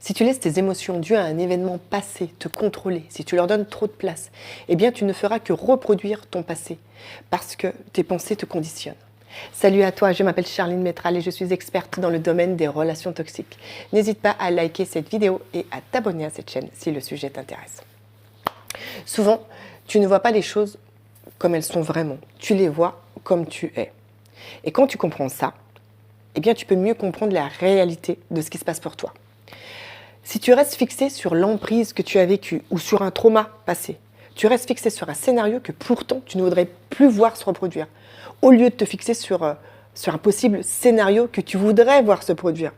Si tu laisses tes émotions dues à un événement passé te contrôler, si tu leur donnes trop de place, eh bien tu ne feras que reproduire ton passé parce que tes pensées te conditionnent. Salut à toi, je m'appelle Charline Métral et je suis experte dans le domaine des relations toxiques. N'hésite pas à liker cette vidéo et à t'abonner à cette chaîne si le sujet t'intéresse. Souvent, tu ne vois pas les choses comme elles sont vraiment, tu les vois comme tu es. Et quand tu comprends ça, eh bien tu peux mieux comprendre la réalité de ce qui se passe pour toi. Si tu restes fixé sur l'emprise que tu as vécue ou sur un trauma passé, tu restes fixé sur un scénario que pourtant tu ne voudrais plus voir se reproduire, au lieu de te fixer sur un possible scénario que tu voudrais voir se produire.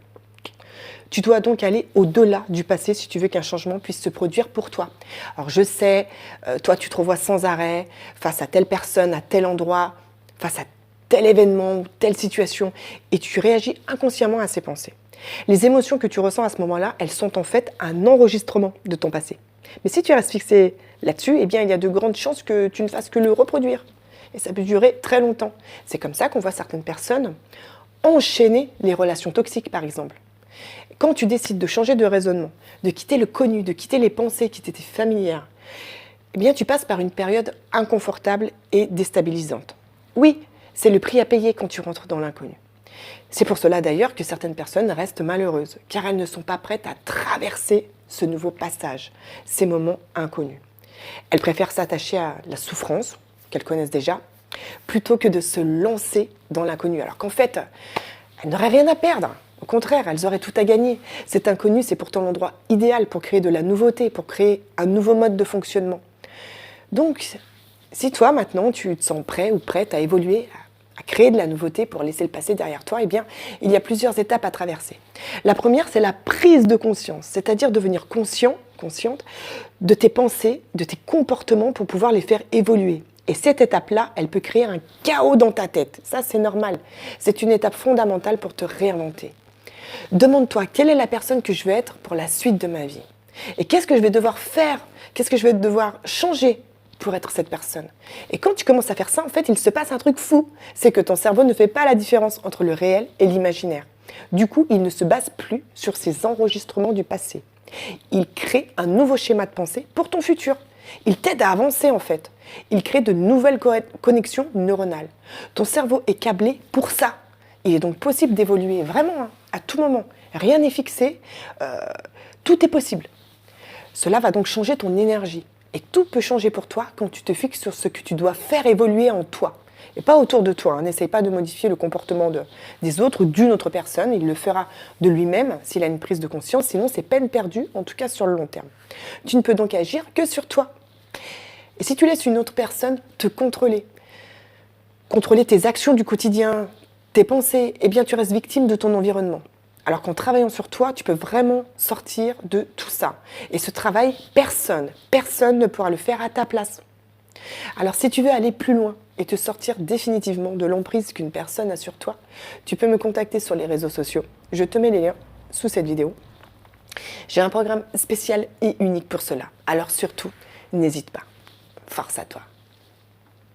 Tu dois donc aller au-delà du passé si tu veux qu'un changement puisse se produire pour toi. Alors je sais, toi tu te revois sans arrêt face à telle personne, à tel endroit, face à tel événement ou telle situation, et tu réagis inconsciemment à ces pensées. Les émotions que tu ressens à ce moment-là, elles sont en fait un enregistrement de ton passé. Mais si tu restes fixé là-dessus, eh bien, il y a de grandes chances que tu ne fasses que le reproduire. Et ça peut durer très longtemps. C'est comme ça qu'on voit certaines personnes enchaîner les relations toxiques, par exemple. Quand tu décides de changer de raisonnement, de quitter le connu, de quitter les pensées qui t'étaient familières, eh bien, tu passes par une période inconfortable et déstabilisante. Oui, c'est le prix à payer quand tu rentres dans l'inconnu. C'est pour cela d'ailleurs que certaines personnes restent malheureuses, car elles ne sont pas prêtes à traverser ce nouveau passage, ces moments inconnus. Elles préfèrent s'attacher à la souffrance, qu'elles connaissent déjà, plutôt que de se lancer dans l'inconnu, alors qu'en fait, elles n'auraient rien à perdre. Au contraire, elles auraient tout à gagner. Cet inconnu, c'est pourtant l'endroit idéal pour créer de la nouveauté, pour créer un nouveau mode de fonctionnement. Donc, si toi, maintenant, tu te sens prêt ou prête à évoluer, à créer de la nouveauté pour laisser le passé derrière toi, eh bien, il y a plusieurs étapes à traverser. La première, c'est la prise de conscience, c'est-à-dire devenir consciente de tes pensées, de tes comportements pour pouvoir les faire évoluer. Et cette étape-là, elle peut créer un chaos dans ta tête. Ça, c'est normal. C'est une étape fondamentale pour te réinventer. Demande-toi, quelle est la personne que je veux être pour la suite de ma vie? Et qu'est-ce que je vais devoir faire? Qu'est-ce que je vais devoir changer pour être cette personne? Et quand tu commences à faire ça, en fait, il se passe un truc fou. C'est que ton cerveau ne fait pas la différence entre le réel et l'imaginaire. Du coup, il ne se base plus sur ces enregistrements du passé. Il crée un nouveau schéma de pensée pour ton futur. Il t'aide à avancer, en fait. Il crée de nouvelles connexions neuronales. Ton cerveau est câblé pour ça. Il est donc possible d'évoluer vraiment à tout moment. Rien n'est fixé. Tout est possible. Cela va donc changer ton énergie. Et tout peut changer pour toi quand tu te fixes sur ce que tu dois faire évoluer en toi. Et pas autour de toi. N'essaye pas de modifier le comportement des autres ou d'une autre personne. Il le fera de lui-même s'il a une prise de conscience. Sinon, c'est peine perdue, en tout cas sur le long terme. Tu ne peux donc agir que sur toi. Et si tu laisses une autre personne te contrôler tes actions du quotidien, tes pensées, eh bien tu restes victime de ton environnement. Alors qu'en travaillant sur toi, tu peux vraiment sortir de tout ça. Et ce travail, personne ne pourra le faire à ta place. Alors si tu veux aller plus loin et te sortir définitivement de l'emprise qu'une personne a sur toi, tu peux me contacter sur les réseaux sociaux. Je te mets les liens sous cette vidéo. J'ai un programme spécial et unique pour cela. Alors surtout, n'hésite pas. Force à toi.